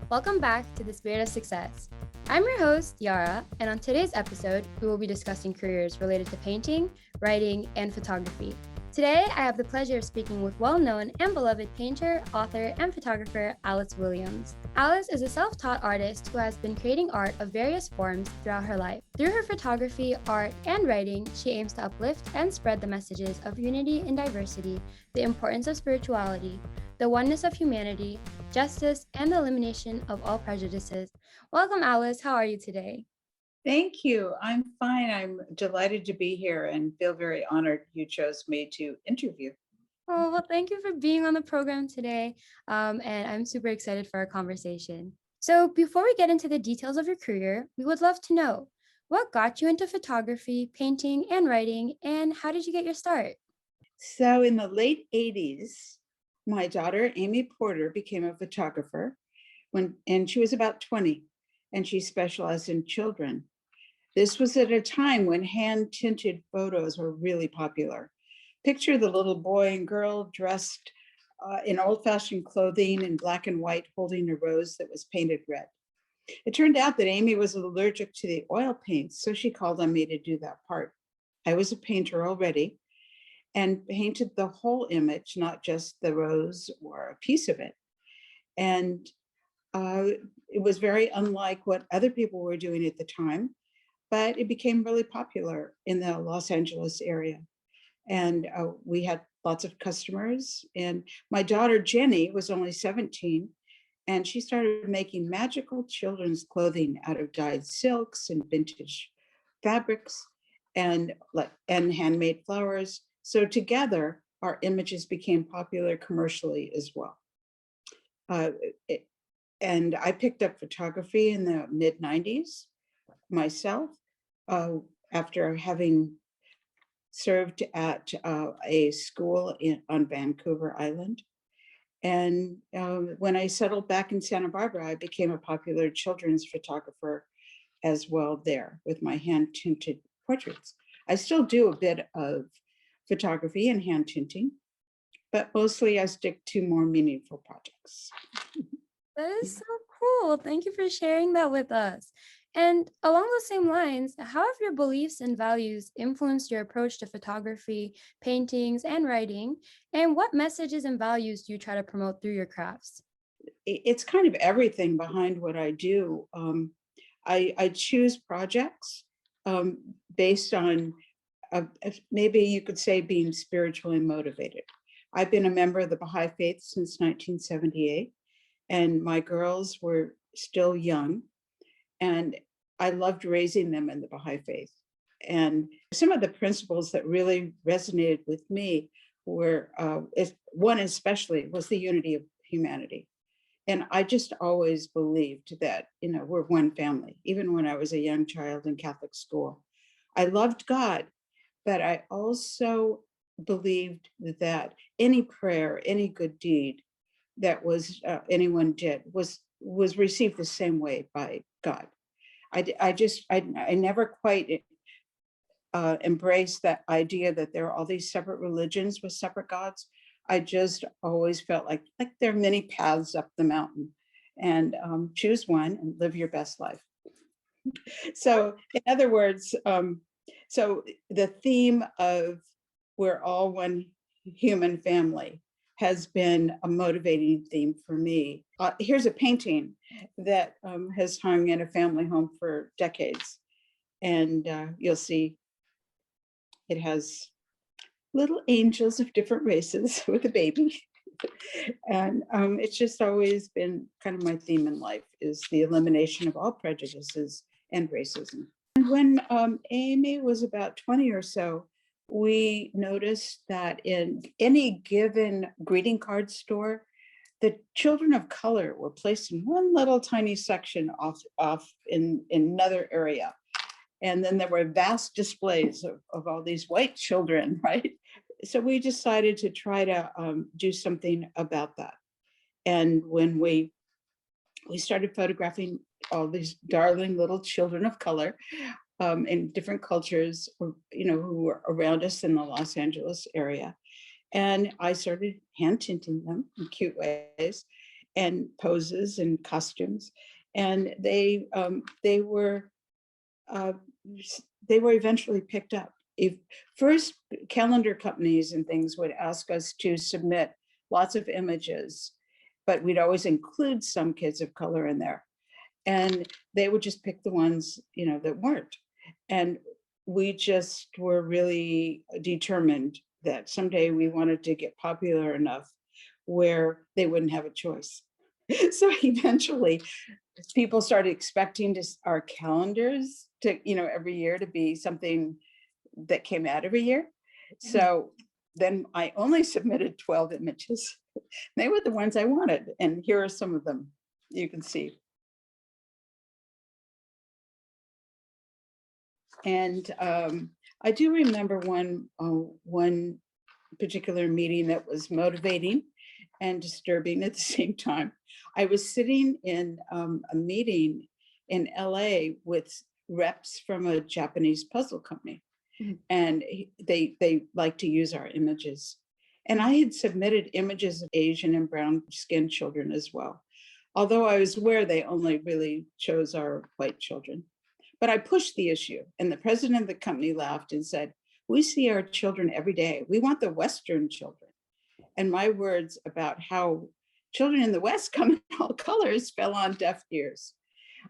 Welcome back to the Spirit of Success. I'm your host, Yara, and on today's episode, we will be discussing careers related to painting, writing, and photography. Today, I have the pleasure of speaking with well-known and beloved painter, author, and photographer Alice Williams. Alice is a self-taught artist who has been creating art of various forms throughout her life. Through her photography, art, and writing, she aims to uplift and spread the messages of unity in diversity, the importance of spirituality, the oneness of humanity, justice, and the elimination of all prejudices. Welcome, Alice. How are you today? Thank you. I'm fine. I'm delighted to be here and feel very honored you chose me to interview. Oh, well, thank you for being on the program today. And I'm super excited for our conversation. So before we get into the details of your career, we would love to know what got you into photography, painting, and writing, and how did you get your start? So in the late 80s, my daughter, Amy Porter, became a photographer and she was about 20, and she specialized in children. This was at a time when hand-tinted photos were really popular. Picture the little boy and girl dressed in old-fashioned clothing in black and white, holding a rose that was painted red. It turned out that Amy was allergic to the oil paints, so she called on me to do that part. I was a painter already and painted the whole image, not just the rose or a piece of it. And it was very unlike what other people were doing at the time, but it became really popular in the Los Angeles area. And we had lots of customers. And my daughter, Jenny, was only 17, and she started making magical children's clothing out of dyed silks and vintage fabrics and handmade flowers. So together, our images became popular commercially as well. And I picked up photography in the mid 90s myself, after having served at a school on Vancouver Island. And when I settled back in Santa Barbara, I became a popular children's photographer as well there with my hand-tinted portraits. I still do a bit of photography and hand tinting, but mostly I stick to more meaningful projects. That is so cool. Thank you for sharing that with us. And along those same lines, how have your beliefs and values influenced your approach to photography, paintings, and writing? And what messages and values do you try to promote through your crafts? It's kind of everything behind what I do. I choose projects based on maybe you could say being spiritually motivated. I've been a member of the Baha'i faith since 1978, and my girls were still young, and I loved raising them in the Baha'i faith. And some of the principles that really resonated with me were, one especially was the unity of humanity. And I just always believed that, we're one family, even when I was a young child in Catholic school. I loved God, but I also believed that any prayer, any good deed that anyone did was received the same way by God. I never quite embraced that idea that there are all these separate religions with separate gods. I just always felt like there are many paths up the mountain, and choose one and live your best life. So in other words, so the theme of we're all one human family has been a motivating theme for me. Here's a painting that has hung in a family home for decades. And you'll see it has little angels of different races with a baby. And it's just always been kind of my theme in life, is the elimination of all prejudices and racism. And when Amy was about 20 or so, we noticed that in any given greeting card store, the children of color were placed in one little tiny section off in another area. And then there were vast displays of all these white children, right? So we decided to try to do something about that. And when we started photographing all these darling little children of color in different cultures, who were around us in the Los Angeles area. And I started hand tinting them in cute ways. and poses and costumes. And they were eventually picked up. If first calendar companies and things would ask us to submit lots of images, but we'd always include some kids of color in there. And they would just pick the ones, that weren't. And we just were really determined that someday we wanted to get popular enough where they wouldn't have a choice. So eventually people started expecting our calendars to, every year to be something that came out every year. So then I only submitted 12 images. They were the ones I wanted. And here are some of them you can see. And I do remember one particular meeting that was motivating and disturbing at the same time. I was sitting in a meeting in LA with reps from a Japanese puzzle company, and they like to use our images. And I had submitted images of Asian and brown skinned children as well, although I was aware they only really chose our white children. But I pushed the issue, and the president of the company laughed and said, "We see our children every day. We want the Western children." And my words about how children in the West come in all colors fell on deaf ears.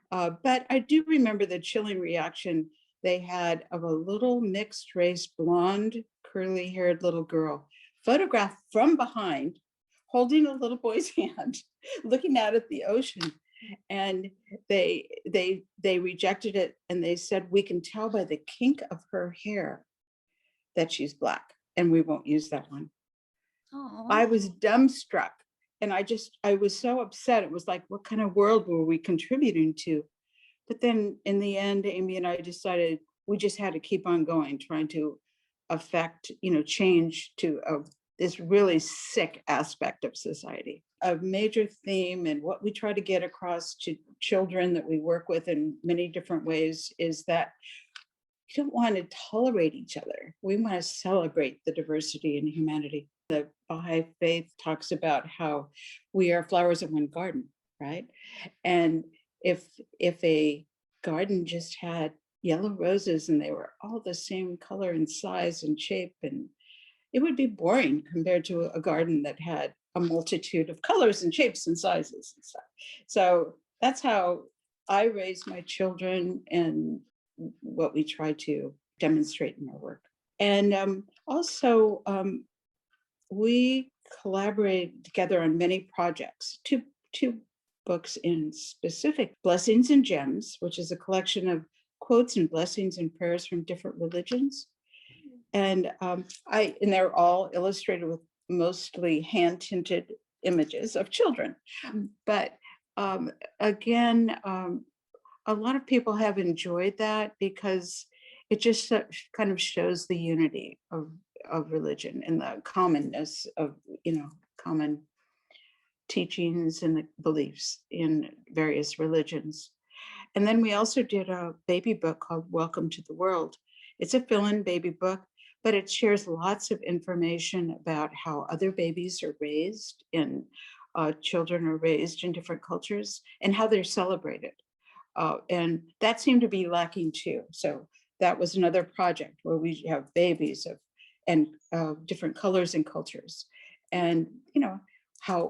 But I do remember the chilling reaction they had of a little mixed race, blonde, curly haired little girl, photographed from behind, holding a little boy's hand, looking out at the ocean. And they rejected it, and they said, "We can tell by the kink of her hair that she's Black, and we won't use that one." Aww. I was dumbstruck, and I was so upset. It was like, what kind of world were we contributing to? But then in the end, Amy and I decided we just had to keep on going, trying to affect, change to this really sick aspect of society. A major theme and what we try to get across to children that we work with in many different ways is that we don't want to tolerate each other. We want to celebrate the diversity and humanity. The Baha'i faith talks about how we are flowers in one garden, right? And if a garden just had yellow roses and they were all the same color and size and shape, and it would be boring compared to a garden that had a multitude of colors and shapes and sizes and stuff. So that's how I raise my children and what we try to demonstrate in our work. And also, we collaborate together on many projects. Two books in specific: Blessings and Gems, which is a collection of quotes and blessings and prayers from different religions. And they're all illustrated with mostly hand-tinted images of children. But again, a lot of people have enjoyed that because it just kind of shows the unity of religion and the commonness of, common teachings and the beliefs in various religions. And then we also did a baby book called Welcome to the World. It's a fill-in baby book, but it shares lots of information about how other babies are raised and children are raised in different cultures and how they're celebrated. And that seemed to be lacking too. So that was another project where we have babies and different colors and cultures, and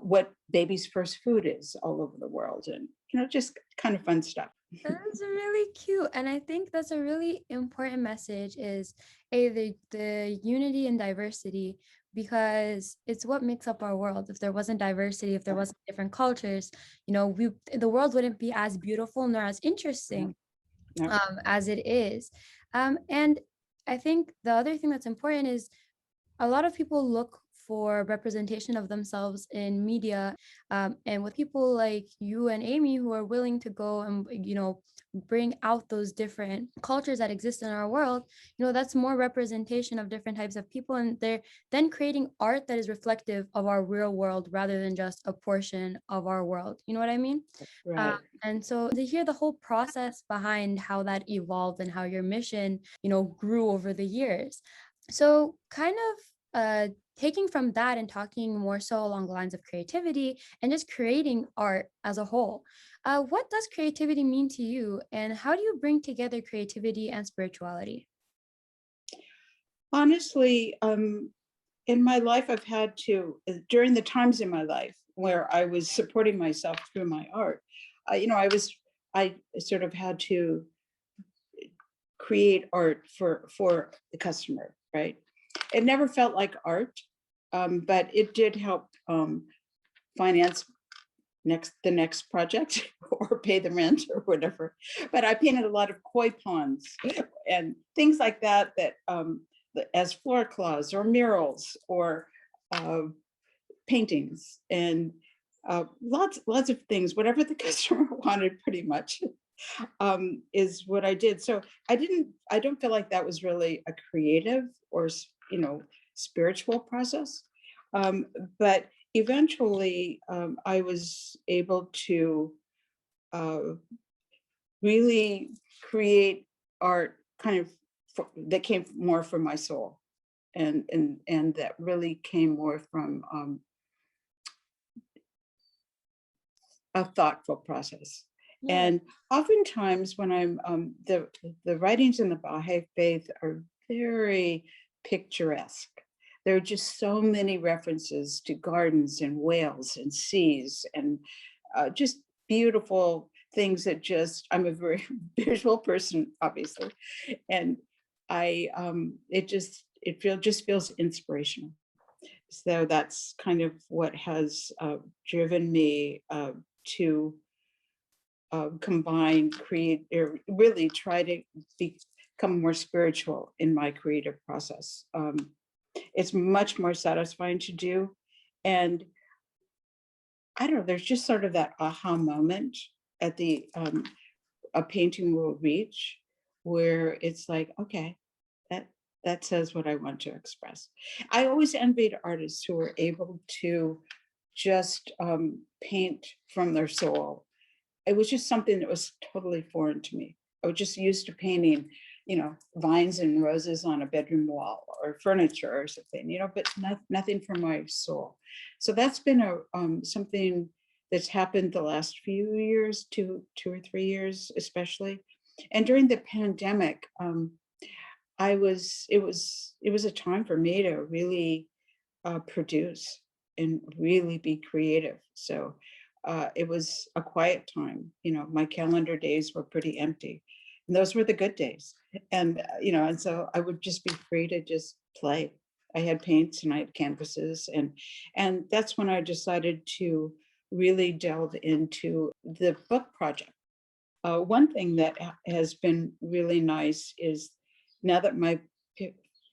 what baby's first food is all over the world, and just kind of fun stuff. That's really cute. And I think that's a really important message is the unity and diversity, because it's what makes up our world. If there wasn't diversity, if there wasn't different cultures, the world wouldn't be as beautiful nor as interesting as it is. And I think the other thing that's important is a lot of people look for representation of themselves in media, and with people like you and Amy who are willing to go and bring out those different cultures that exist in our world, that's more representation of different types of people, and they're then creating art that is reflective of our real world rather than just a portion of our world. You know what I mean? Right. And so to hear the whole process behind how that evolved and how your mission grew over the years. So kind of taking from that and talking more so along the lines of creativity and just creating art as a whole, what does creativity mean to you, and how do you bring together creativity and spirituality? Honestly, in my life, I've had to, during the times in my life where I was supporting myself through my art, I sort of had to create art for the customer, right? It never felt like art, but it did help finance the next project or pay the rent or whatever. But I painted a lot of koi ponds and things like that as floor cloths or murals or uh, paintings and lots of things, whatever the customer wanted, pretty much, is what I did. So I don't feel like that was really a creative or spiritual process. Um, but eventually, I was able to uh, really create art kind of that came more from my soul, and that really came more from a thoughtful process. Yeah. And oftentimes when the writings in the Baha'i faith are very picturesque. There are just so many references to gardens and whales and seas and just beautiful things that I'm a very visual person, obviously. And just feels inspirational. So that's kind of what has driven me to combine, create, or really try to become more spiritual in my creative process. It's much more satisfying to do. And I don't know, there's just sort of that aha moment at a painting will reach where it's like, okay, that that says what I want to express. I always envied artists who were able to just paint from their soul. It was just something that was totally foreign to me. I was just used to painting, vines and roses on a bedroom wall or furniture or something, but nothing from my soul. So that's been something that's happened the last few years, 2 or 3 years, especially. And during the pandemic, it was a time for me to really produce and really be creative. So it was a quiet time. My calendar days were pretty empty, and those were the good days. And and so I would just be free to just play. I had paints and I had canvases, and that's when I decided to really delve into the book project. One thing that has been really nice is now that my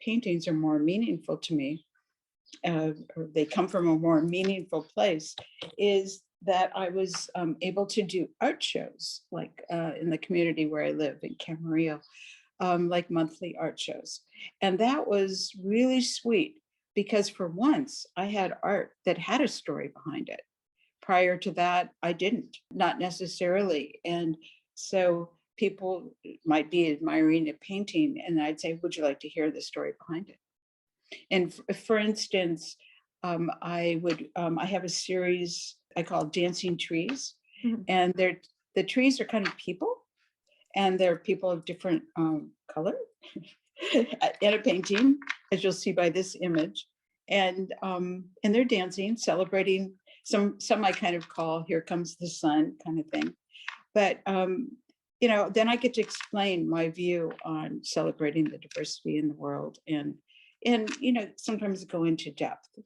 paintings are more meaningful to me, or they come from a more meaningful place, is that I was able to do art shows, like in the community where I live in Camarillo, like monthly art shows. And that was really sweet because for once I had art that had a story behind it. Prior to that, I didn't, not necessarily. And so people might be admiring a painting and I'd say, would you like to hear the story behind it? And for instance, I have a series I call Dancing Trees, Mhm. and the trees are kind of people, and they're people of different color in a painting, as you'll see by this image, and they're dancing, celebrating some I kind of call "Here Comes the Sun" kind of thing, but then I get to explain my view on celebrating the diversity in the world and sometimes go into depth.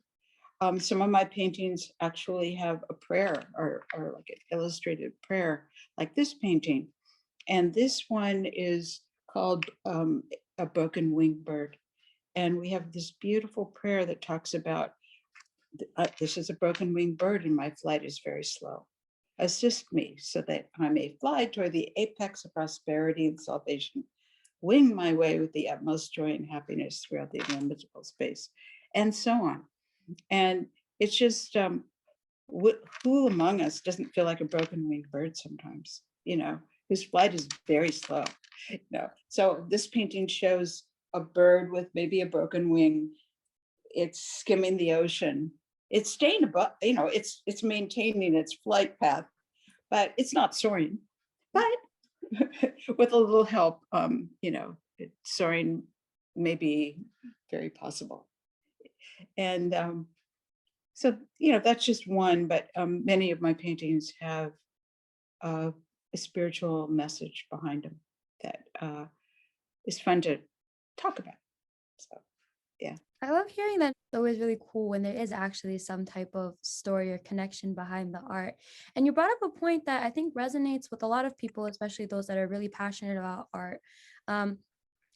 Some of my paintings actually have a prayer or like an illustrated prayer, like this painting. And this one is called A Broken Winged Bird. And we have this beautiful prayer that talks about this is a broken winged bird and my flight is very slow. Assist me so that I may fly toward the apex of prosperity and salvation, wing my way with the utmost joy and happiness throughout the illimitable space, and so on. And it's just who among us doesn't feel like a broken winged bird sometimes, whose flight is very slow. So this painting shows a bird with maybe a broken wing it's skimming the ocean. It's staying above, it's maintaining its flight path, but it's not soaring. But with a little help, soaring may be very possible. And so, that's just one, but many of my paintings have a spiritual message behind them that is fun to talk about. So, yeah. I love hearing that. It's always really cool when there is actually some type of story or connection behind the art. And you brought up a point that I think resonates with a lot of people, especially those that are really passionate about art.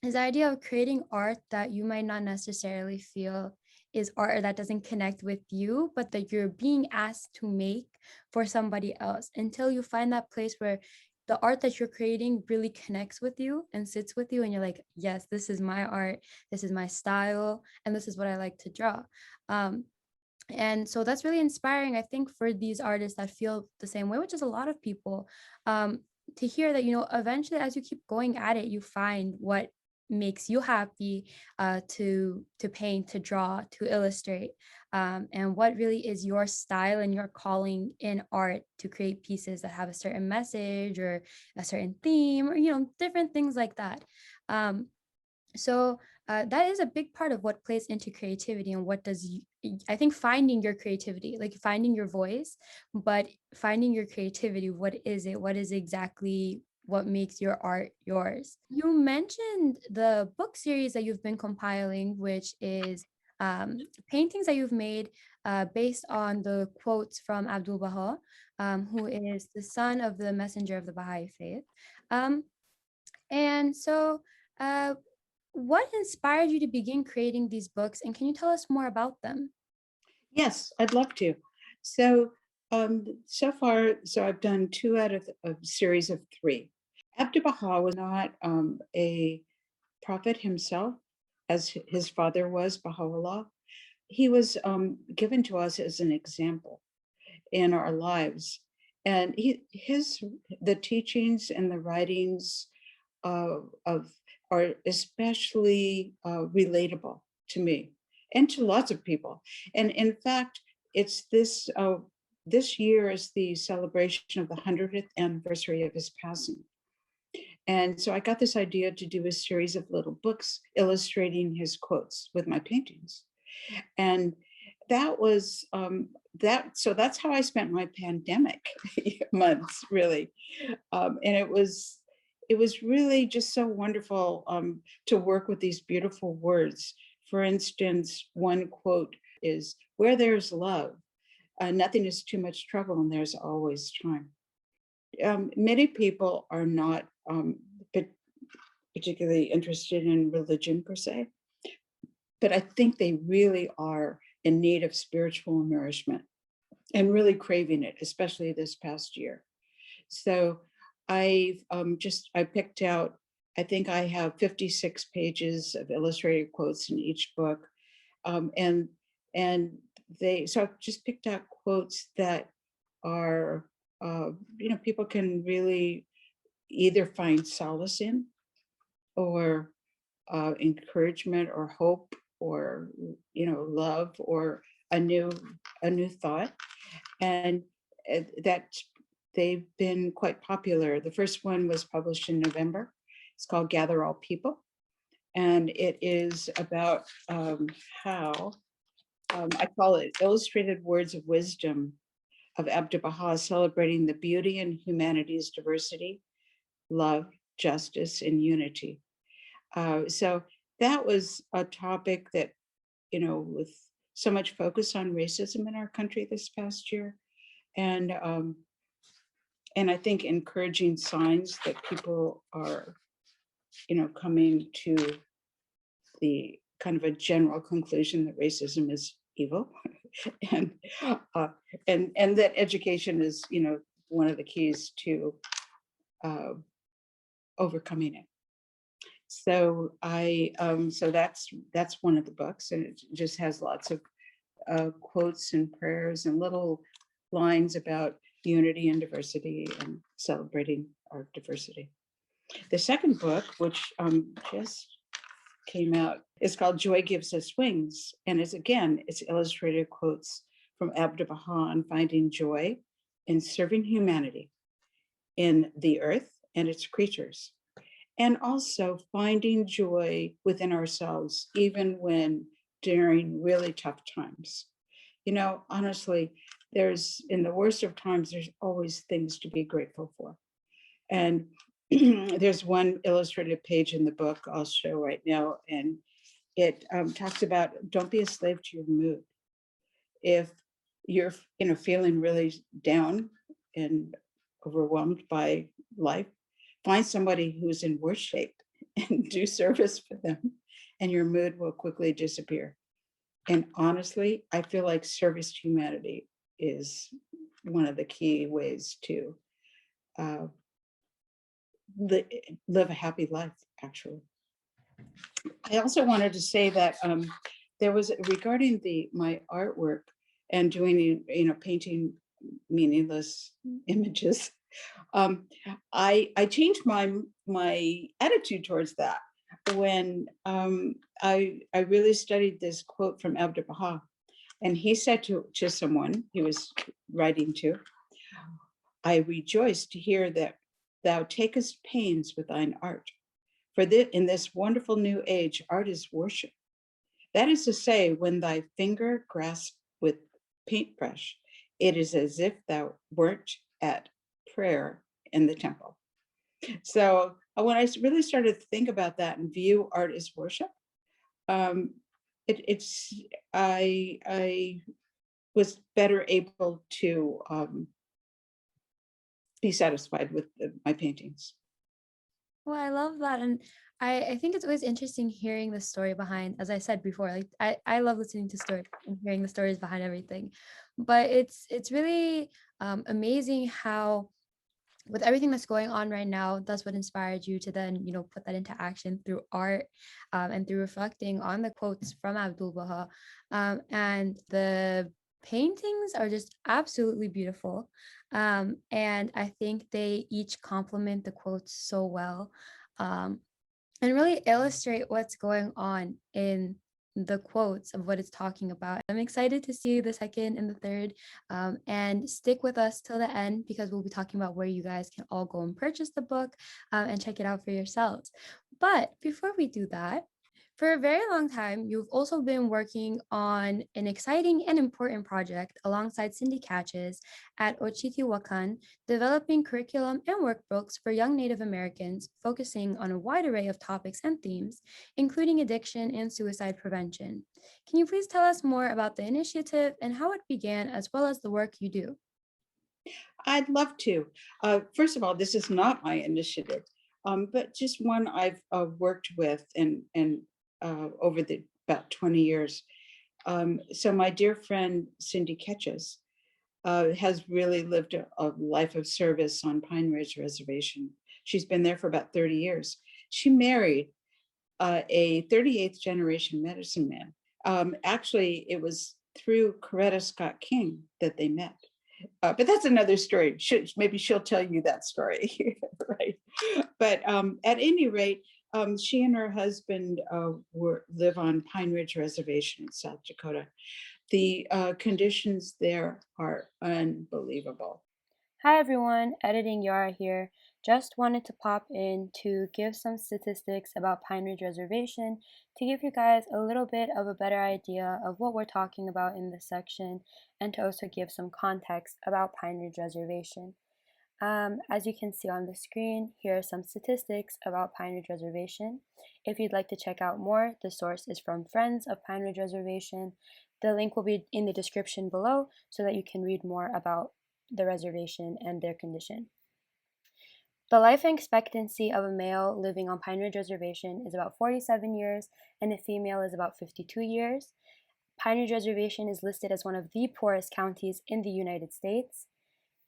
Is the idea of creating art that you might not necessarily feel is art or that doesn't connect with you, but that you're being asked to make for somebody else until you find that place where the art that you're creating really connects with you and sits with you and you're like, yes, this is my art, this is my style, and this is what I like to draw. um, and so that's really inspiring, I think, for these artists that feel the same way, which is a lot of people, um, to hear that, eventually as you keep going at it, you find what makes you happy, to paint, to draw, to illustrate, and what really is your style and your calling in art to create pieces that have a certain message or a certain theme or, different things like that. So that is a big part of what plays into creativity and what does I think finding your creativity, like finding your voice, but finding your creativity, what is it? What is exactly what makes your art yours? You mentioned the book series that you've been compiling, which is paintings that you've made based on the quotes from Abdu'l-Bahá, who is the son of the messenger of the Baha'i faith. Um, and so, uh, what inspired you to begin creating these books, and can you tell us more about them? Yes, I'd love to. So, so far, I've done two out of a series of three. Abdu'l-Bahá was not a prophet himself, as his father was, Baha'u'llah. He was given to us as an example in our lives. And the teachings and the writings of are especially relatable to me and to lots of people. And in fact, it's this year is the celebration of the 100th anniversary of his passing. And so I got this idea to do a series of little books illustrating his quotes with my paintings. And that was so that's how I spent my pandemic months, really. And it was really just so wonderful to work with these beautiful words. For instance, one quote is, "Where there's love, nothing is too much trouble, and there's always time." Many people are not particularly interested in religion per se, but I think they really are in need of spiritual nourishment and really craving it, especially this past year. So I picked out, I think I have 56 pages of illustrated quotes in each book. And so I've just picked out quotes that are, people can really either find solace in or encouragement or hope or, love or a new thought. And that they've been quite popular. The first one was published in November. It's called Gather All People. And it is about how, I call it Illustrated Words of Wisdom of Abdu'l-Bahá, celebrating the beauty and humanity's diversity, love, justice, and unity. So that was a topic that, with so much focus on racism in our country this past year. And I think encouraging signs that people are, coming to the kind of a general conclusion that racism is evil, and that education is, one of the keys to overcoming it. So so that's one of the books, and it just has lots of quotes and prayers and little lines about unity and diversity and celebrating our diversity. The second book, which just came out. It's called Joy Gives Us Wings. And it's illustrated quotes from Abdu'l-Bahá on finding joy in serving humanity in the earth and its creatures. And also finding joy within ourselves, even when during really tough times. Honestly, in the worst of times, there's always things to be grateful for. And there's one illustrated page in the book I'll show right now, and it talks about don't be a slave to your mood. If you're feeling really down and overwhelmed by life, find somebody who's in worse shape and do service for them, and your mood will quickly disappear. And honestly, I feel like service to humanity is one of the key ways to uh, live a happy life, actually. I also wanted to say that there was, regarding my artwork and doing, painting meaningless images, I changed my attitude towards that when I really studied this quote from Abdu'l-Bahá, and he said to someone he was writing to, "I rejoice to hear that thou takest pains with thine art. For in this wonderful new age, art is worship. That is to say, when thy finger grasps with paintbrush, it is as if thou wert at prayer in the temple." So when I really started to think about that and view art as worship, it's I was better able to be satisfied with my paintings. Well, I love that. And I think it's always interesting hearing the story behind, as I said before, like I love listening to stories and hearing the stories behind everything. But it's really amazing how with everything that's going on right now, that's what inspired you to then, put that into action through art and through reflecting on the quotes from Abdu'l-Bahá. And the paintings are just absolutely beautiful. And I think they each complement the quotes so well and really illustrate what's going on in the quotes of what it's talking about. I'm excited to see the second and the third, and stick with us till the end because we'll be talking about where you guys can all go and purchase the book and check it out for yourselves. But before we do that, for a very long time, you've also been working on an exciting and important project alongside Cindy Catches at Oceti Wakan, developing curriculum and workbooks for young Native Americans, focusing on a wide array of topics and themes, including addiction and suicide prevention. Can you please tell us more about the initiative and how it began, as well as the work you do? I'd love to. First of all, this is not my initiative, but just one I've worked with and over the about 20 years. So my dear friend Cindy Catches has really lived a life of service on Pine Ridge Reservation. She's been there for about 30 years. She married a 38th generation medicine man. Actually, it was through Coretta Scott King that they met. But that's another story. Maybe she'll tell you that story, right? But at any rate, she and her husband live on Pine Ridge Reservation in South Dakota. The conditions there are unbelievable. Hi everyone, Editing Yara here. Just wanted to pop in to give some statistics about Pine Ridge Reservation to give you guys a little bit of a better idea of what we're talking about in this section and to also give some context about Pine Ridge Reservation. As you can see on the screen, here are some statistics about Pine Ridge Reservation. If you'd like to check out more, the source is from Friends of Pine Ridge Reservation. The link will be in the description below so that you can read more about the reservation and their condition. The life expectancy of a male living on Pine Ridge Reservation is about 47 years and a female is about 52 years. Pine Ridge Reservation is listed as one of the poorest counties in the United States.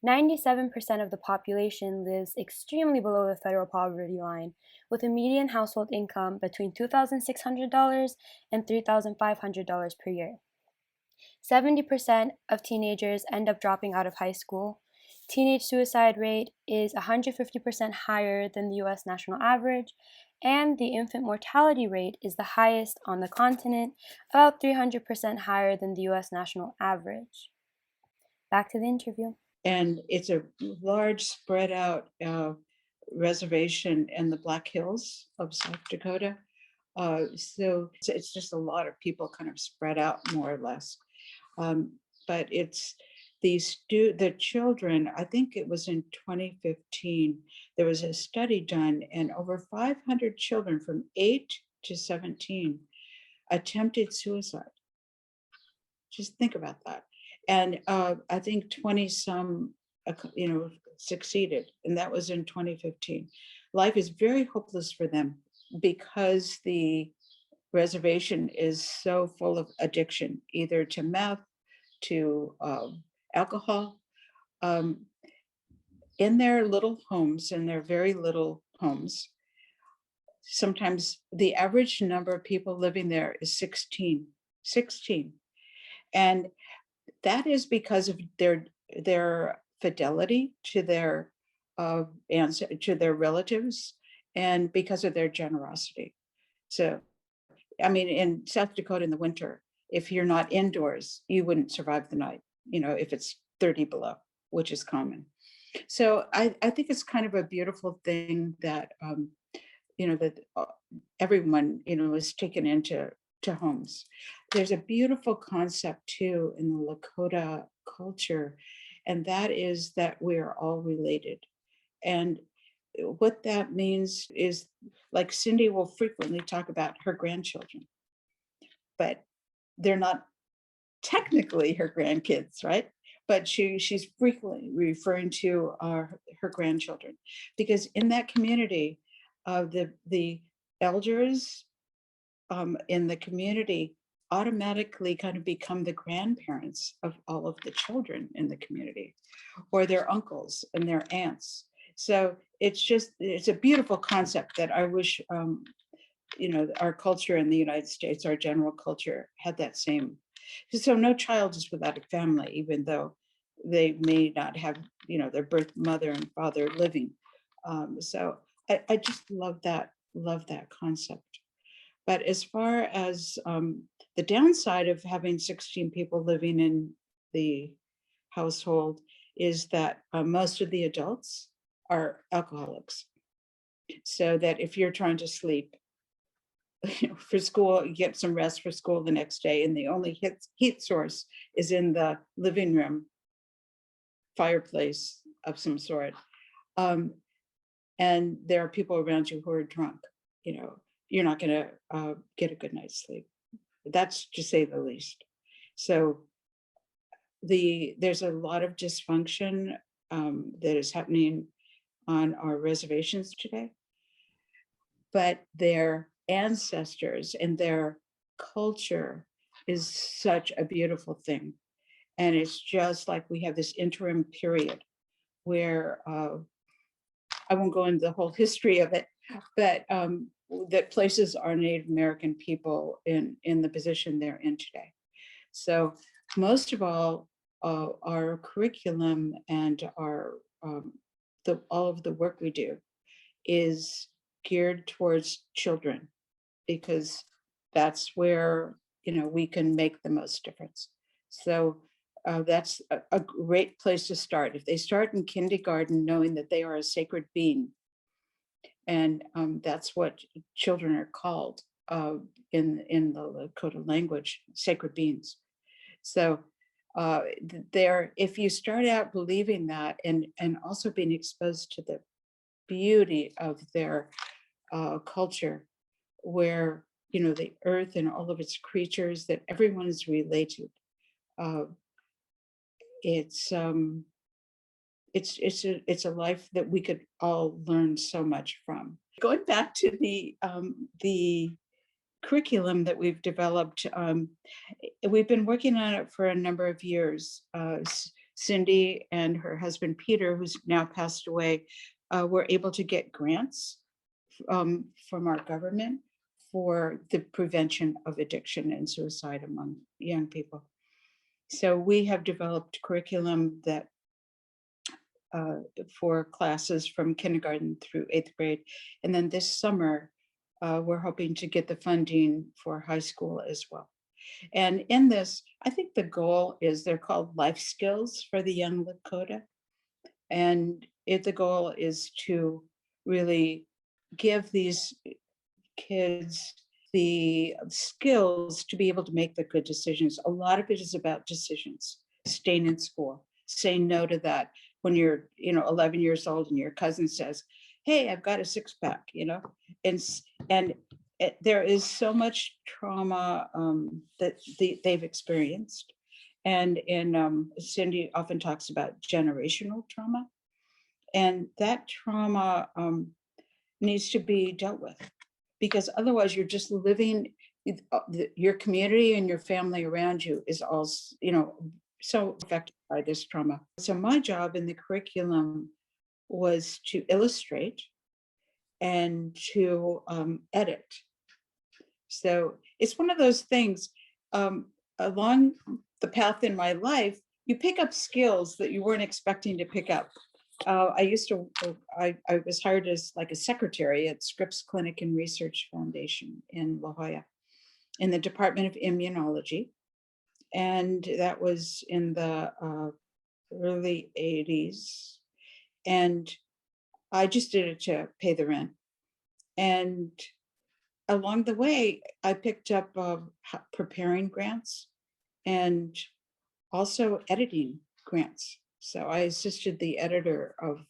97% of the population lives extremely below the federal poverty line, with a median household income between $2,600 and $3,500 per year. 70% of teenagers end up dropping out of high school. Teenage suicide rate is 150% higher than the US national average, and the infant mortality rate is the highest on the continent, about 300% higher than the US national average. Back to the interview. And it's a large spread out reservation in the Black Hills of South Dakota. So it's just a lot of people kind of spread out more or less. But it's the children, I think it was in 2015, there was a study done, and over 500 children from 8 to 17 attempted suicide. Just think about that. And I think 20 some, succeeded, and that was in 2015. Life is very hopeless for them because the reservation is so full of addiction, either to meth, to alcohol. In their little homes, in their very little homes, sometimes the average number of people living there is 16. And that is because of their fidelity to their to their relatives, and because of their generosity. So, I mean, in South Dakota in the winter, if you're not indoors, you wouldn't survive the night, if it's 30 below, which is common. So I think it's kind of a beautiful thing that, that everyone, is taken into homes. There's a beautiful concept too in the Lakota culture, and that is that we're all related. And what that means is, like, Cindy will frequently talk about her grandchildren, but they're not technically her grandkids, right? But she's frequently referring to her grandchildren, because in that community, the elders in the community automatically kind of become the grandparents of all of the children in the community, or their uncles and their aunts. So it's a beautiful concept that I wish our culture in the United States, our general culture, had that same. So no child is without a family, even though they may not have their birth mother and father living. So I just love that concept. But as far as the downside of having 16 people living in the household is that most of the adults are alcoholics. So that if you're trying to sleep for school, you get some rest for school the next day, and the only heat source is in the living room fireplace of some sort. And there are people around you who are drunk, you're not going to get a good night's sleep. That's to say the least. So there's a lot of dysfunction that is happening on our reservations today, but their ancestors and their culture is such a beautiful thing. And it's just like we have this interim period where I won't go into the whole history of it, but that places our Native American people in the position they're in today. So most of all, our curriculum and our all of the work we do is geared towards children, because that's where we can make the most difference. So that's a great place to start. If they start in kindergarten knowing that they are a sacred being, and that's what children are called in the Lakota language, sacred beings. So if you start out believing that, and also being exposed to the beauty of their culture, where the earth and all of its creatures, that everyone is related. It's a life that we could all learn so much from. Going back to the curriculum that we've developed, we've been working on it for a number of years. Cindy and her husband Peter, who's now passed away, were able to get grants from our government for the prevention of addiction and suicide among young people. So we have developed curriculum that for classes from kindergarten through 8th grade. And then this summer, we're hoping to get the funding for high school as well. And in this, I think the goal is they're called life skills for the young Lakota. And the goal is to really give these kids the skills to be able to make the good decisions. A lot of it is about decisions, staying in school, saying no to that when you're, 11 years old and your cousin says, "Hey, I've got a six pack," and there is so much trauma that they've experienced. And Cindy often talks about generational trauma, and that trauma needs to be dealt with, because otherwise you're just living, your community and your family around you is all, so affected by this trauma. So my job in the curriculum was to illustrate and to edit. So it's one of those things, along the path in my life, you pick up skills that you weren't expecting to pick up. I was hired as like a secretary at Scripps Clinic and Research Foundation in La Jolla in the Department of Immunology. And that was in the early 80s. And I just did it to pay the rent. And along the way, I picked up preparing grants and also editing grants. So I assisted the editor of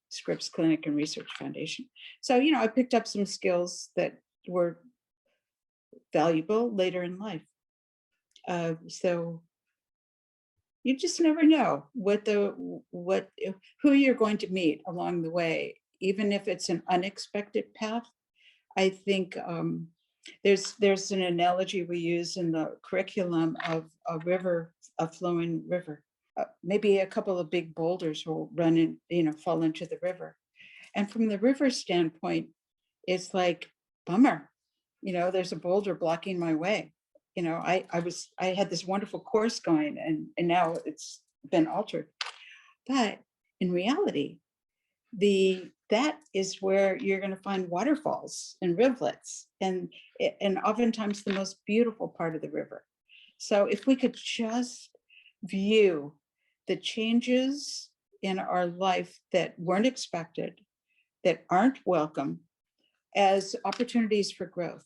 Scripps Clinic and Research Foundation. So, I picked up some skills that were valuable later in life. So you just never know who you're going to meet along the way, even if it's an unexpected path. I think there's an analogy we use in the curriculum of a river, a flowing river. Maybe a couple of big boulders will run in, fall into the river. And from the river standpoint, it's like, bummer, there's a boulder blocking my way. I had this wonderful course going, and now it's been altered. But in reality, that is where you're going to find waterfalls and rivulets, and oftentimes the most beautiful part of the river. So if we could just view the changes in our life that weren't expected, that aren't welcome, as opportunities for growth,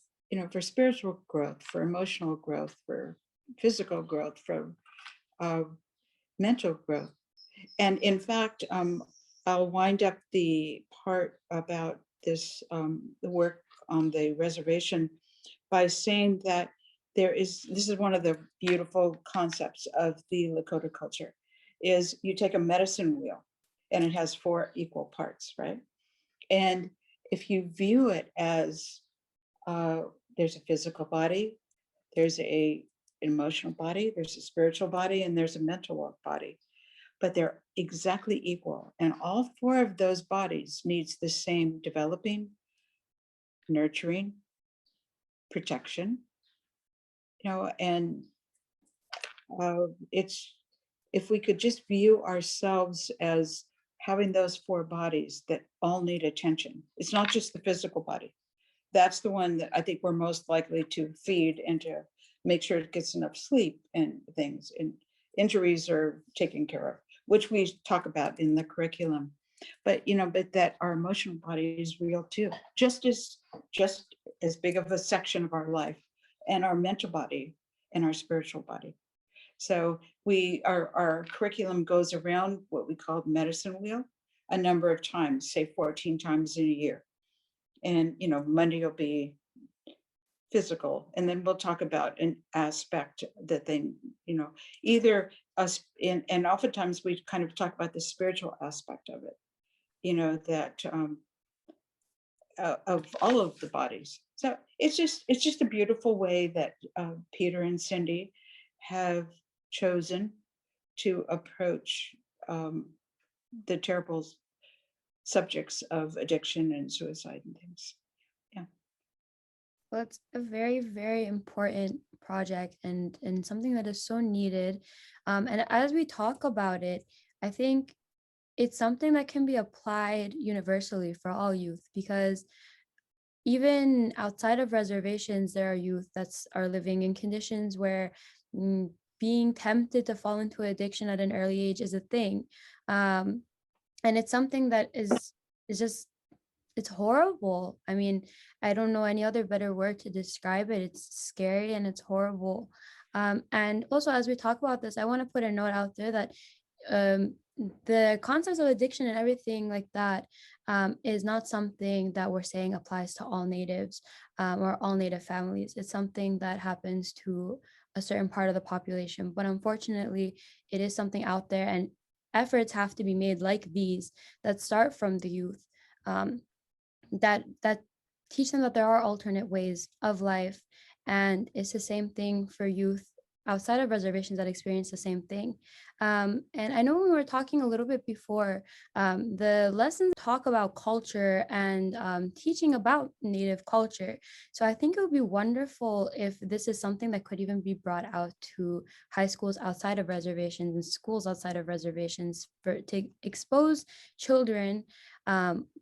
for spiritual growth, for emotional growth, for physical growth, for mental growth. And in fact, I'll wind up the part about this, the work on the reservation, by saying that this is one of the beautiful concepts of the Lakota culture, is you take a medicine wheel and it has 4 equal parts, right? And if you view it as there's a physical body, there's an emotional body, there's a spiritual body, and there's a mental body, but they're exactly equal. And all 4 of those bodies needs the same developing, nurturing, protection, and it's, if we could just view ourselves as having those 4 bodies that all need attention. It's not just the physical body. That's the one that I think we're most likely to feed and to make sure it gets enough sleep and things, and injuries are taken care of, which we talk about in the curriculum. But that our emotional body is real too, just as big of a section of our life, and our mental body and our spiritual body. So our curriculum goes around what we call medicine wheel a number of times, say 14 times in a year. And Monday will be physical, and then we'll talk about an aspect that they, either us, and oftentimes we kind of talk about the spiritual aspect of it, that of all of the bodies. So it's just a beautiful way that Peter and Cindy have chosen to approach the terrible subjects of addiction and suicide and things. Yeah. Well, it's a very, very important project, and something that is so needed. And as we talk about it, I think it's something that can be applied universally for all youth, because even outside of reservations, there are youth that's are living in conditions where mm, being tempted to fall into addiction at an early age is a thing. Um, and it's something that is just it's horrible. I mean, I don't know any other better word to describe it. It's scary and it's horrible. And also, as we talk about this, I want to put a note out there that um, the concepts of addiction and everything like that is not something that we're saying applies to all natives or all native families. It's something that happens to a certain part of the population. But unfortunately, it is something out there, and efforts have to be made like these that start from the youth. Um, that teach them that there are alternate ways of life, and it's the same thing for youth outside of reservations that experience the same thing. And I know we were talking a little bit before, the lessons talk about culture and teaching about native culture. So I think it would be wonderful if this is something that could even be brought out to high schools outside of reservations and schools outside of reservations for to expose children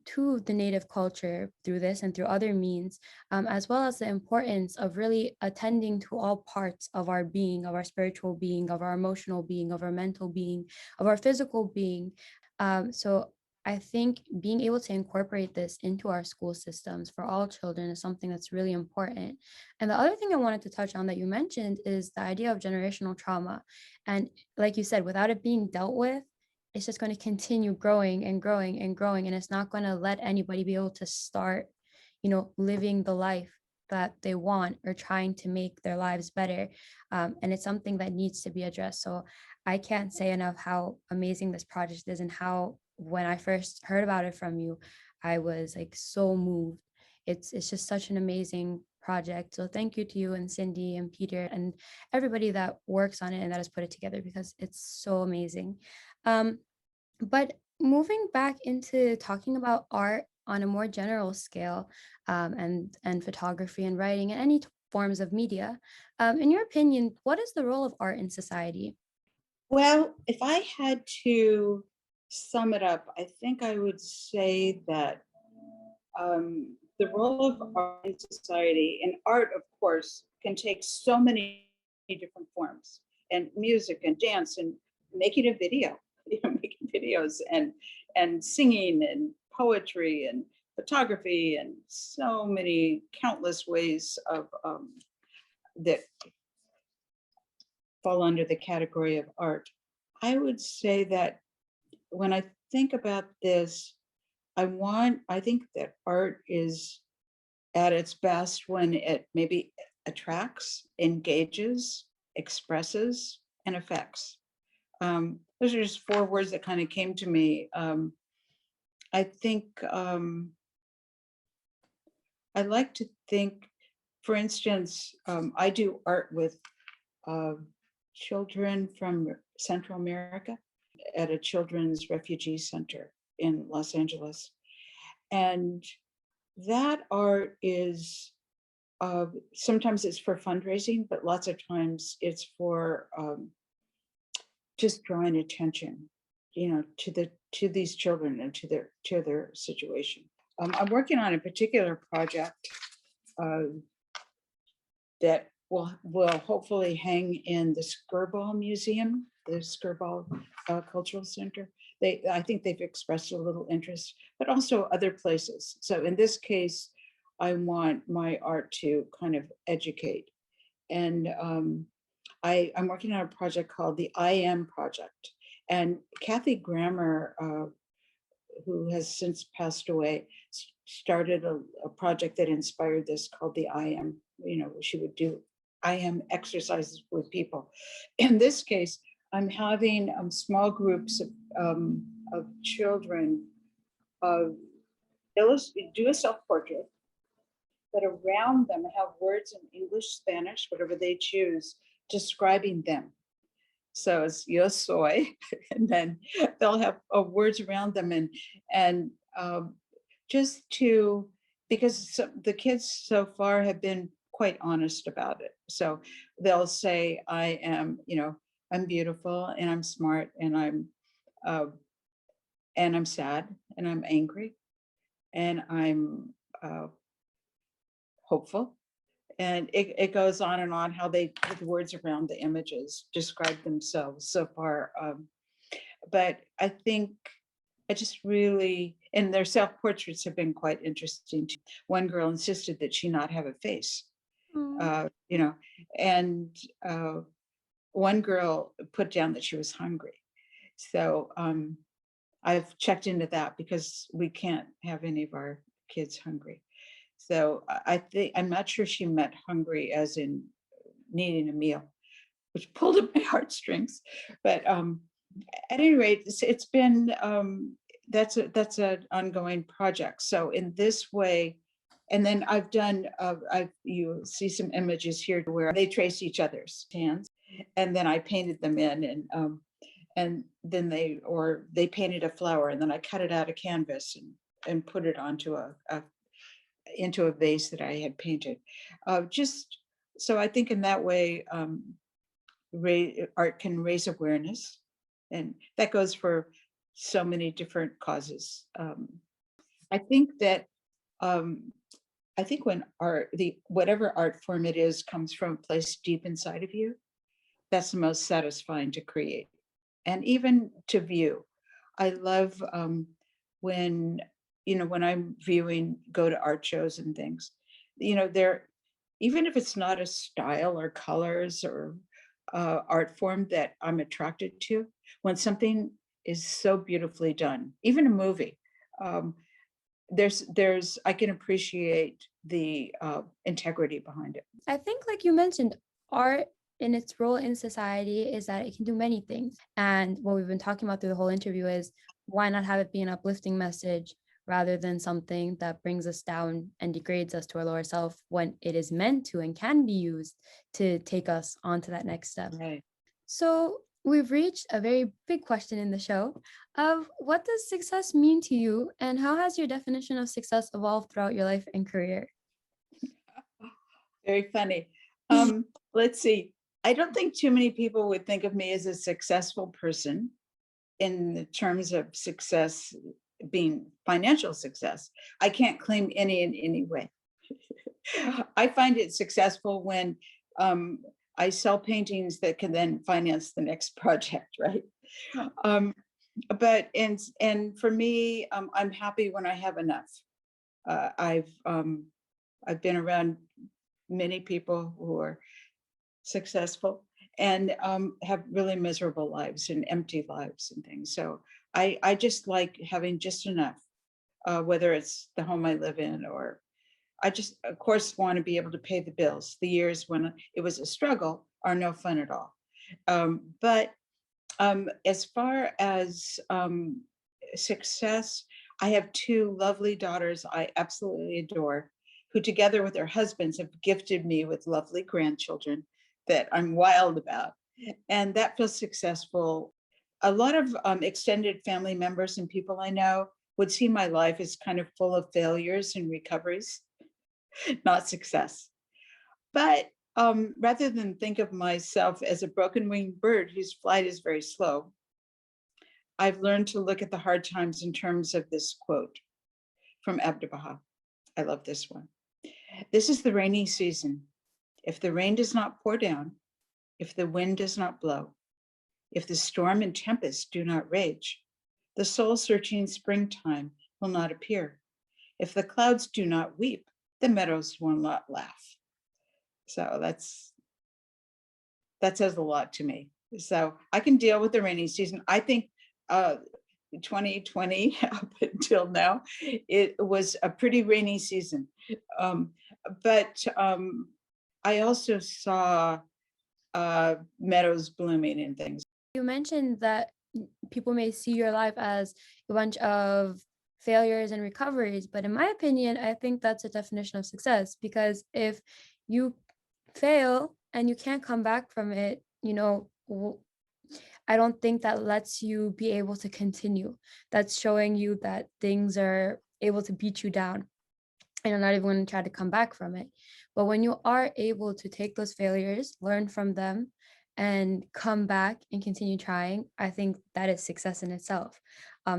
to the native culture through this and through other means, as well as the importance of really attending to all parts of our being, of our spiritual being, of our emotional being, of our mental being, of our physical being. So I think being able to incorporate this into our school systems for all children is something that's really important. And the other thing I wanted to touch on that you mentioned is the idea of generational trauma. And like you said, without it being dealt with, it's just going to continue growing and growing and growing, and it's not going to let anybody be able to start living the life that they want or trying to make their lives better. And it's something that needs to be addressed. So I can't say enough how amazing this project is, and how when I first heard about it from you, I was like so moved. It's just such an amazing project. So thank you to you and Cindy and Peter and everybody that works on it and that has put it together, because it's so amazing. um, but moving back into talking about art on a more general scale, and photography and writing and any forms of media, in your opinion, what is the role of art in society? Well, if I had to sum it up, I think I would say that the role of art in society, and art, of course, can take so many different forms, and music and dance and making a video, making videos and singing and poetry and photography and so many countless ways of that fall under the category of art. I would say that when I think about this, I think that art is at its best when it maybe attracts, engages, expresses, and affects. Those are just four words that kind of came to me. I think I like to think, for instance, I do art with uh, children from Central America at a children's refugee center in Los Angeles. And that art is sometimes it's for fundraising, but lots of times it's for just drawing attention, to these children and to their situation. I'm working on a particular project uh, that will hopefully hang in the Skirball Museum, the Skirball Cultural Center. I think they've expressed a little interest, but also other places. So in this case, I want my art to kind of educate. And I'm working on a project called the I Am Project. And Kathy Grammer, who has since passed away, started a project that inspired this called the I Am. She would do I Am exercises with people. In this case, I'm having small groups of children do a self-portrait, but around them have words in English, Spanish, whatever they choose, describing them. So it's yo soy, and then they'll have words around them, and just to, because the kids so far have been quite honest about it. So they'll say, I am, I'm beautiful and I'm smart uh, and I'm sad and I'm angry and I'm hopeful. And it goes on and on how they put the words around the images, describe themselves so far. But I think I just really, and their self-portraits have been quite interesting too. One girl insisted that she not have a face, Mm. you know, and one girl put down that she was hungry. So I've checked into that because we can't have any of our kids hungry. So I think, I'm not sure she meant hungry as in needing a meal, which pulled at my heartstrings. But at any rate, it's been, that's an ongoing project. So in this way, and then I've done, you see some images here where they trace each other's hands, and then I painted them in, and then they painted a flower, and then I cut it out of canvas and put it onto into a vase that I had painted. Just so I think in that way, art can raise awareness, and that goes for so many different causes. I think that I think when whatever art form it is comes from a place deep inside of you, that's the most satisfying to create and even to view. I love when, when I'm viewing, go to art shows and things, they're, even if it's not a style or colors or art form that I'm attracted to, when something is so beautifully done, even a movie, um, I can appreciate the integrity behind it. I think, like you mentioned, art in its role in society is that it can do many things. And what we've been talking about through the whole interview is why not have it be an uplifting message rather than something that brings us down and degrades us to our lower self when it is meant to and can be used to take us on to that next step. Right. So we've reached a very big question in the show of what does success mean to you and how has your definition of success evolved throughout your life and career? Very funny. Let's see. I don't think too many people would think of me as a successful person in the terms of success being financial success. I can't claim any in any way. I find it successful when I sell paintings that can then finance the next project, right? But and for me, I'm happy when I have enough. I've been around many people who are successful and have really miserable lives and empty lives and things. So I just like having just enough, whether it's the home I live in or I just, of course, want to be able to pay the bills. The years when it was a struggle are no fun at all. But as far as success, I have two lovely daughters I absolutely adore, who together with their husbands have gifted me with lovely grandchildren that I'm wild about. And that feels successful. A lot of extended family members and people I know would see my life as kind of full of failures and recoveries, not success. But rather than think of myself as a broken winged bird whose flight is very slow, I've learned to look at the hard times in terms of this quote from Abdu'l-Bahá. I love this one. This is the rainy season. If the rain does not pour down, if the wind does not blow, if the storm and tempest do not rage, the soul-searching springtime will not appear. If the clouds do not weep, the meadows will not laugh. So that says a lot to me. So I can deal with the rainy season. I think 2020 up until now, it was a pretty rainy season. But I also saw meadows blooming and things. You mentioned that people may see your life as a bunch of failures and recoveries, but in my opinion, I think that's a definition of success because if you fail and you can't come back from it, I don't think that lets you be able to continue. That's showing you that things are able to beat you down and you're not even going to try to come back from it. But when you are able to take those failures, learn from them, and come back and continue trying, I think that is success in itself.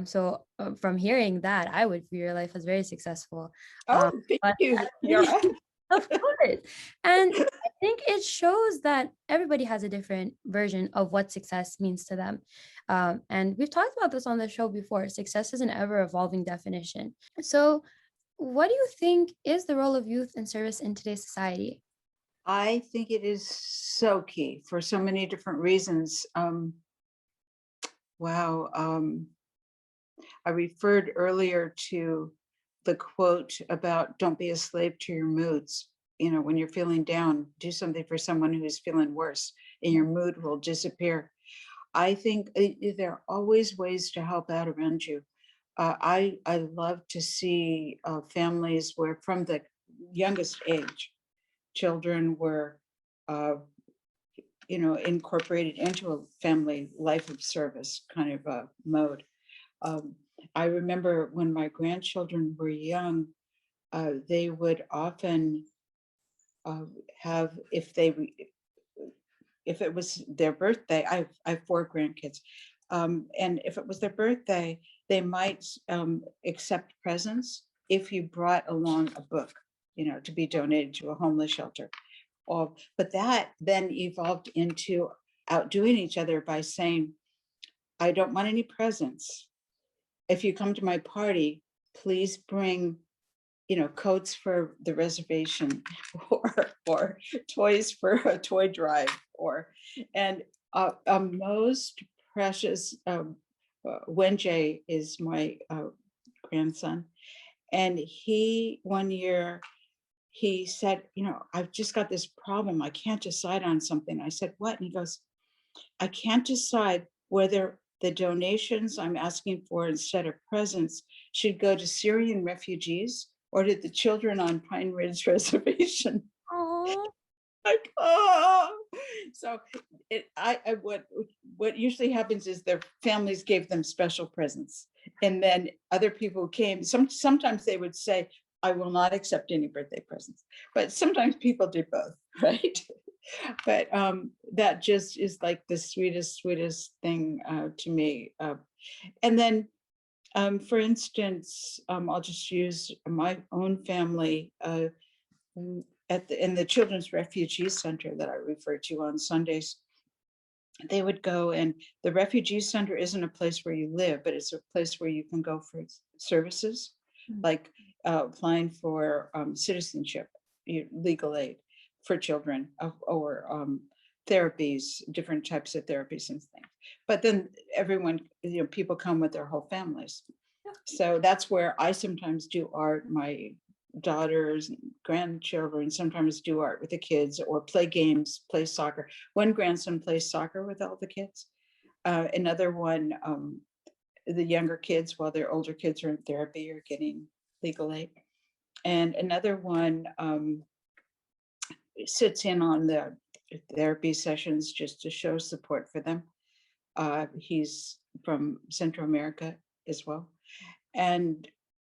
So from hearing that, I would view your life as very successful. Oh, thank But you, Yara. Of course. And I think it shows that everybody has a different version of what success means to them. And we've talked about this on the show before. Success is an ever evolving definition. So, what do you think is the role of youth in service in today's society? I think it is so key for so many different reasons. Wow. I referred earlier to the quote about don't be a slave to your moods. When you're feeling down, do something for someone who's feeling worse and your mood will disappear. I think there are always ways to help out around you. I love to see families where from the youngest age, children were incorporated into a family life of service kind of a mode. Um, I remember when my grandchildren were young, they would often have, if it was their birthday, I have 4 grandkids, and if it was their birthday, they might accept presents if you brought along a book, to be donated to a homeless shelter. But that then evolved into outdoing each other by saying, I don't want any presents. If you come to my party, please bring, coats for the reservation or toys for a toy drive and most precious, Wenjay is my grandson. And one year, he said, I've just got this problem. I can't decide on something. I said, what? And he goes, I can't decide whether the donations I'm asking for instead of presents should go to Syrian refugees or to the children on Pine Ridge Reservation. Oh, Like, oh, so what usually happens is their families gave them special presents, and then other people came. Sometimes they would say, I will not accept any birthday presents, but sometimes people did both, right? But that just is like the sweetest thing to me. And then, for instance, I'll just use my own family. In the Children's Refugee Center that I refer to on Sundays, they would go, and the refugee center isn't a place where you live, but it's a place where you can go for services, like applying for citizenship, legal aid for children, or therapies, different types of therapies and things. But then everyone, people come with their whole families. So that's where I sometimes do art. My daughters and grandchildren sometimes do art with the kids or play games, play soccer. One grandson plays soccer with all the kids. Another one, the younger kids, while their older kids are in therapy or getting legal aid. And another one sits in on the therapy sessions just to show support for them. He's from Central America as well. And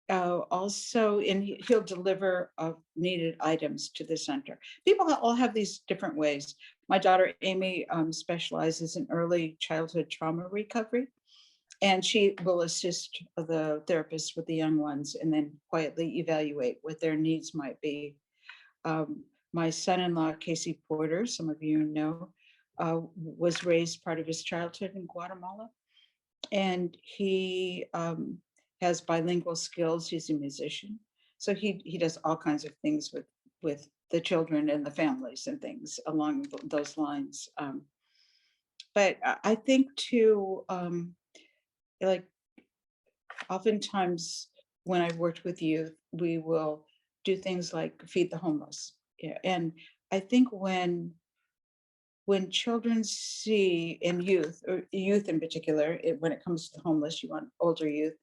also, he'll deliver needed items to the center. People all have these different ways. My daughter Amy specializes in early childhood trauma recovery, and she will assist the therapists with the young ones and then quietly evaluate what their needs might be. My son-in-law, Casey Porter, some of you know, was raised part of his childhood in Guatemala, and he has bilingual skills. He's a musician, so he does all kinds of things with the children and the families and things along those lines. But I think too, like oftentimes when I've worked with youth, we will do things like feed the homeless. Yeah, and I think when children see, in youth, or youth in particular, when it comes to the homeless, you want older youth,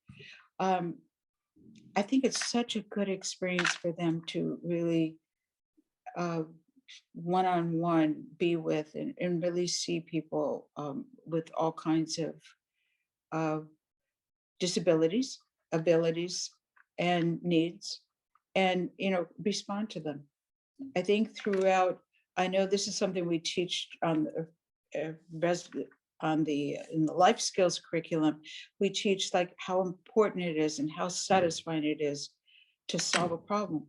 I think it's such a good experience for them to really one-on-one be with and really see people with all kinds of disabilities, abilities, and needs, and respond to them. I think throughout, I know this is something we teach on in the life skills curriculum. We teach like how important it is and how satisfying it is to solve a problem.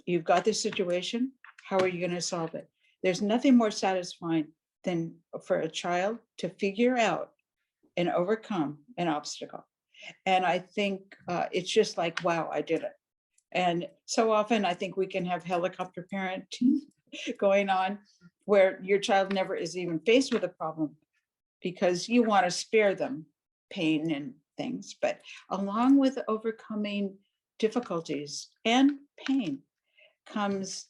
You've got this situation. How are you going to solve it? There's nothing more satisfying than for a child to figure out and overcome an obstacle. And I think it's just like, wow, I did it. And so often I think we can have helicopter parenting going on where your child never is even faced with a problem because you want to spare them pain and things. But along with overcoming difficulties and pain comes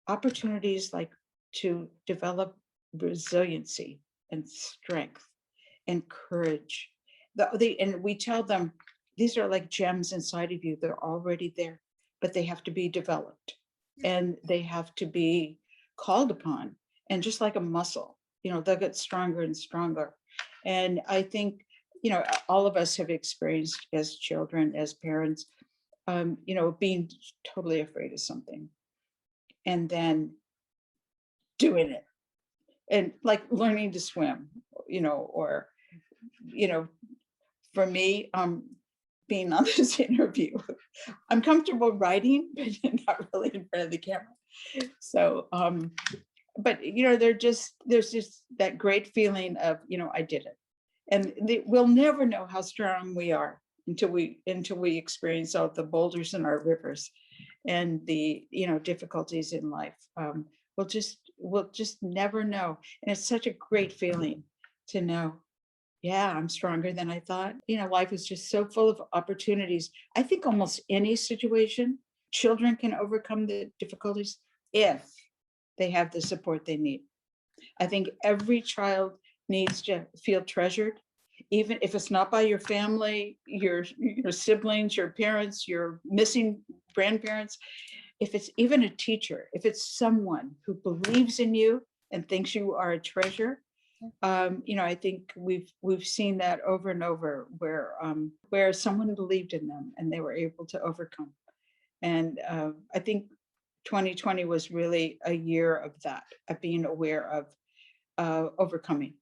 opportunities like to develop resiliency and strength and courage. And we tell them these are like gems inside of you. They're already there, but they have to be developed and they have to be called upon. And just like a muscle, they'll get stronger and stronger. And I think, all of us have experienced as children, as parents, being totally afraid of something and then doing it, and like learning to swim, or, for me, being on this interview, I'm comfortable writing, but not really in front of the camera. So, but there's just that great feeling of, I did it. And we'll never know how strong we are until we experience all the boulders in our rivers and the difficulties in life. We'll just never know. And it's such a great feeling to know, yeah, I'm stronger than I thought. Life is just so full of opportunities. I think almost any situation, children can overcome the difficulties if they have the support they need. I think every child needs to feel treasured, even if it's not by your family, your siblings, your parents, your missing grandparents. If it's even a teacher, if it's someone who believes in you and thinks you are a treasure, I think we've seen that over and over where someone believed in them and they were able to overcome. And I think 2020 was really a year of that, of being aware of overcoming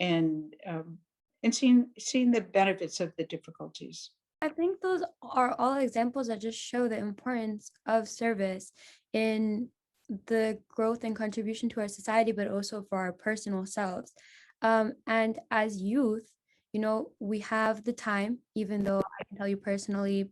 and seeing the benefits of the difficulties. I think those are all examples that just show the importance of service in the growth and contribution to our society, but also for our personal selves. And as youth, we have the time, even though I can tell you personally,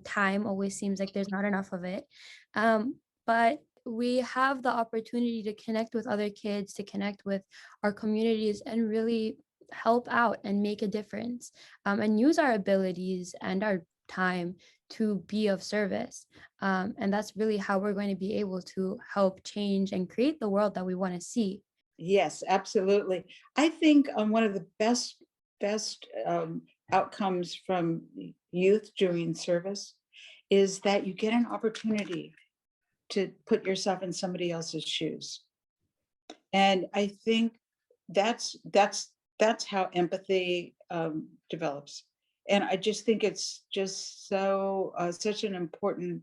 time always seems like there's not enough of it. But we have the opportunity to connect with other kids, to connect with our communities, and really help out and make a difference, and use our abilities and our time to be of service. And that's really how we're going to be able to help change and create the world that we want to see. Yes, absolutely. I think one of the best outcomes from youth doing service is that you get an opportunity to put yourself in somebody else's shoes. And I think that's how empathy develops. And I just think it's just such an important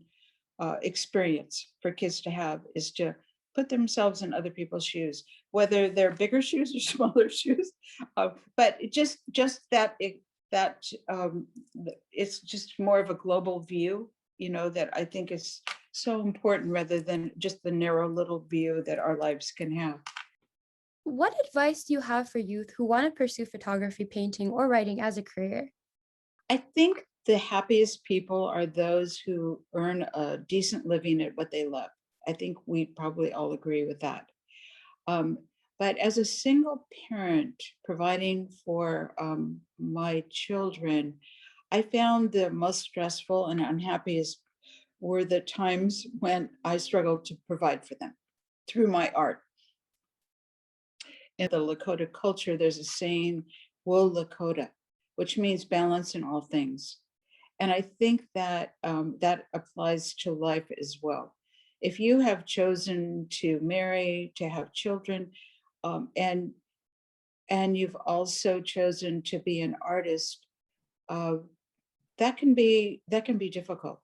experience for kids to have, is to put themselves in other people's shoes, whether they're bigger shoes or smaller shoes. But just that it's just more of a global view, that I think is so important, rather than just the narrow little view that our lives can have. What advice do you have for youth who want to pursue photography, painting, or writing as a career? I think the happiest people are those who earn a decent living at what they love. I think we probably all agree with that. But as a single parent providing for my children, I found the most stressful and unhappiest were the times when I struggled to provide for them through my art. In the Lakota culture, there's a saying, "Wo Lakota," which means balance in all things. And I think that that applies to life as well. If you have chosen to marry, to have children, and you've also chosen to be an artist, that can be difficult.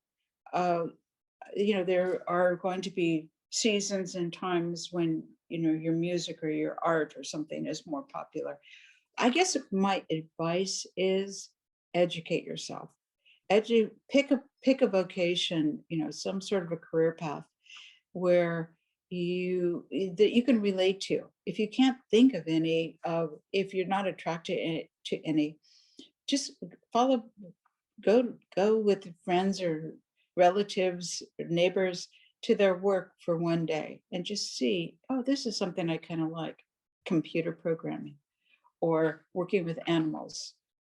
There are going to be seasons and times when your music or your art or something is more popular. I guess my advice is educate yourself. pick a vocation, some sort of a career path where that you can relate to. If you can't think of any, if you're not attracted to any, just follow, go with friends or relatives or neighbors to their work for one day and just see, oh, this is something I kind of like, computer programming or working with animals,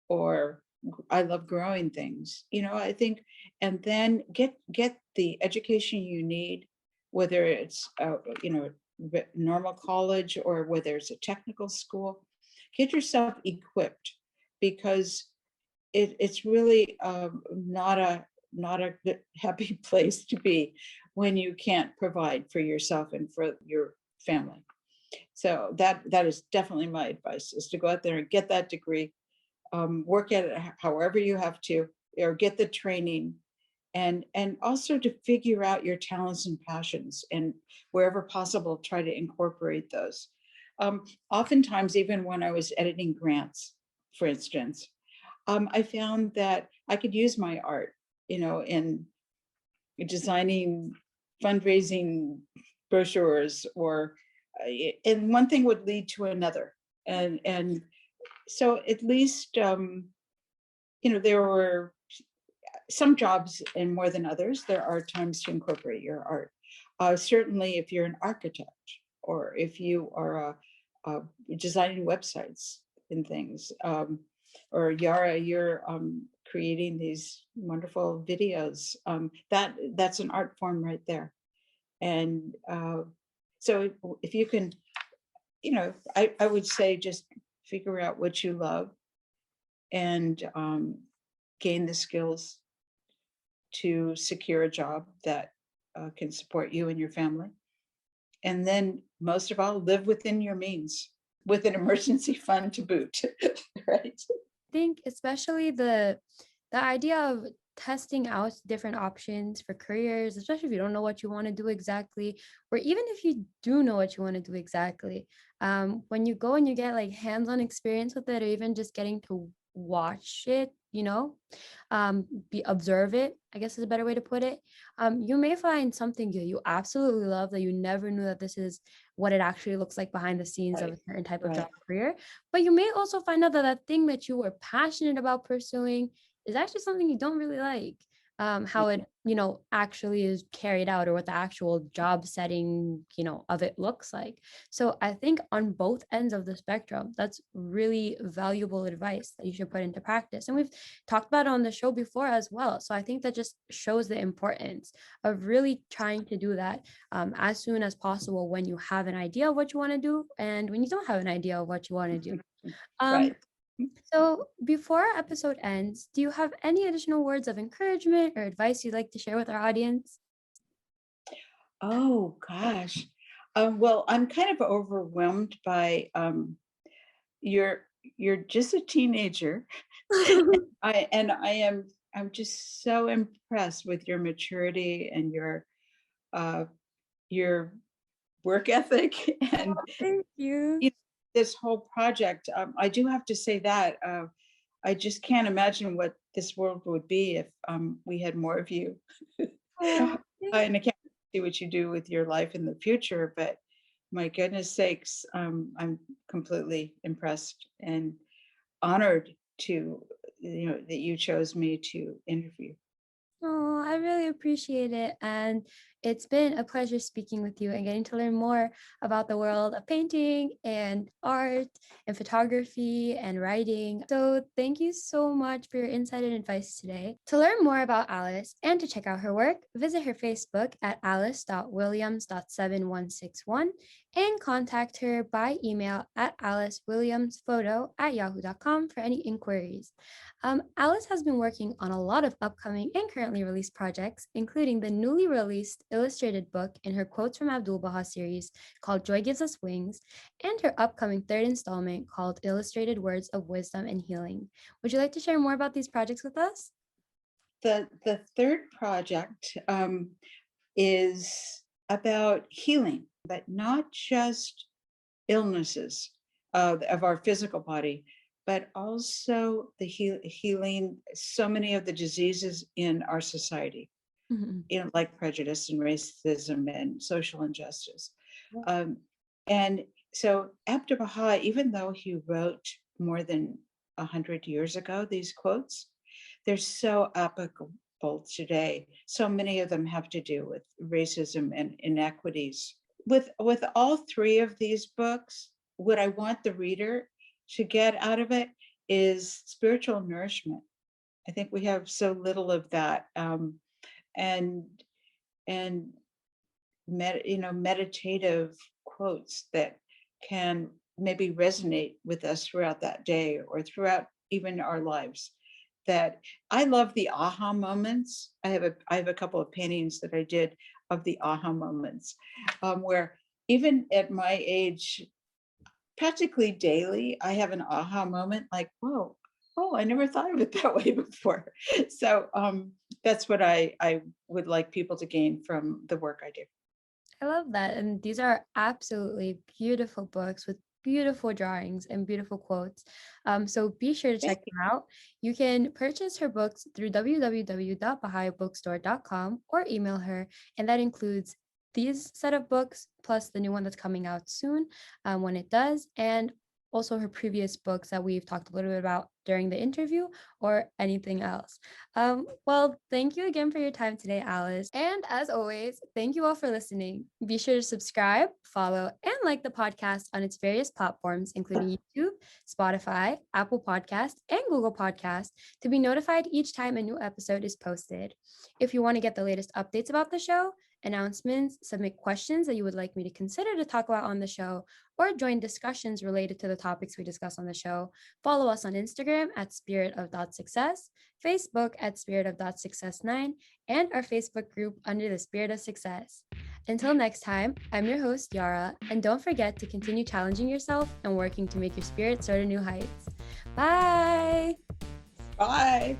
or I love growing things, I think, and then get the education you need, whether it's normal college or whether it's a technical school. Get yourself equipped, because it's really not a good, happy place to be when you can't provide for yourself and for your family. So that is definitely my advice, is to go out there and get that degree, work at it however you have to, or get the training, and also to figure out your talents and passions, and wherever possible, try to incorporate those. Oftentimes, even when I was editing grants, for instance, I found that I could use my art, in designing fundraising brochures, or and one thing would lead to another, and so at least there were some jobs, and more than others, there are times to incorporate your art. Certainly, if you're an architect, or if you are designing websites and things, or Yara, you're creating these wonderful videos. That's an art form right there. And so if you can, I would say just figure out what you love, and gain the skills to secure a job that can support you and your family. And then most of all, live within your means, with an emergency fund to boot, right? I think especially the idea of testing out different options for careers, especially if you don't know what you want to do exactly, or even if you do know what you want to do exactly, when you go and you get like hands-on experience with it, or even just getting to watch it, observe it, I guess is a better way to put it. You may find something you absolutely love, that you never knew that this is what it actually looks like behind the scenes of a certain type of job career. But you may also find out that that thing that you were passionate about pursuing is actually something you don't really like. How it, actually is carried out, or what the actual job setting, of it looks like. So I think on both ends of the spectrum, that's really valuable advice that you should put into practice. And we've talked about it on the show before as well. So I think that just shows the importance of really trying to do that as soon as possible, when you have an idea of what you want to do, and when you don't have an idea of what you want to do. Right. So before our episode ends, do you have any additional words of encouragement or advice you'd like to share with our audience? Oh gosh. Well, I'm kind of overwhelmed by you're just a teenager. I'm just so impressed with your maturity and uh, your work ethic, and Thank you. this whole project. I do have to say that I just can't imagine what this world would be if we had more of you. Oh, And I can't see what you do with your life in the future, but my goodness sakes, I'm completely impressed and honored to, that you chose me to interview. Oh, I really appreciate it. And it's been a pleasure speaking with you and getting to learn more about the world of painting and art and photography and writing. So thank you so much for your insight and advice today. To learn more about Alice and to check out her work, visit her Facebook at alice.williams.7161 and contact her by email at alicewilliamsphoto@yahoo.com for any inquiries. Alice has been working on a lot of upcoming and currently released projects, including the newly released illustrated book in her Quotes from Abdu'l-Bahá series called Joy Gives Us Wings, and her upcoming third installment called Illustrated Words of Wisdom and Healing. Would you like to share more about these projects with us? The third project is about healing, but not just illnesses of our physical body, but also the healing so many of the diseases in our society, like prejudice and racism and social injustice. Um, and so Abdu'l-Bahá, even though he wrote more than 100 years ago, these quotes, they're so applicable today. So many of them have to do with racism and inequities. With all three of these books, what I want the reader to get out of it is spiritual nourishment. I think we have so little of that, and meditative quotes that can maybe resonate with us throughout that day or throughout even our lives. That I love the aha moments. I have a couple of paintings that I did of the aha moments, where even at my age, practically daily, I have an aha moment like, whoa, oh, I never thought of it that way before. So that's what I would like people to gain from the work I do. I love that. And these are absolutely beautiful books with beautiful drawings and beautiful quotes. So be sure to check them out. You can purchase her books through www.bahaibookstore.com or email her. And that includes these set of books plus the new one that's coming out soon when it does. And also her previous books that we've talked a little bit about during the interview or anything else. Well, thank you again for your time today, Alice. And as always, thank you all for listening. Be sure to subscribe, follow, and like the podcast on its various platforms, including YouTube, Spotify, Apple Podcast, and Google Podcast, to be notified each time a new episode is posted. If you want to get the latest updates about the show, announcements, submit questions that you would like me to consider to talk about on the show, or join discussions related to the topics we discuss on the show, follow us on Instagram at spiritofsuccess, Facebook at spiritofsuccess9, and our Facebook group under the Spirit of Success. Until next time, I'm your host, Yara, and don't forget to continue challenging yourself and working to make your spirit soar to new heights. Bye! Bye!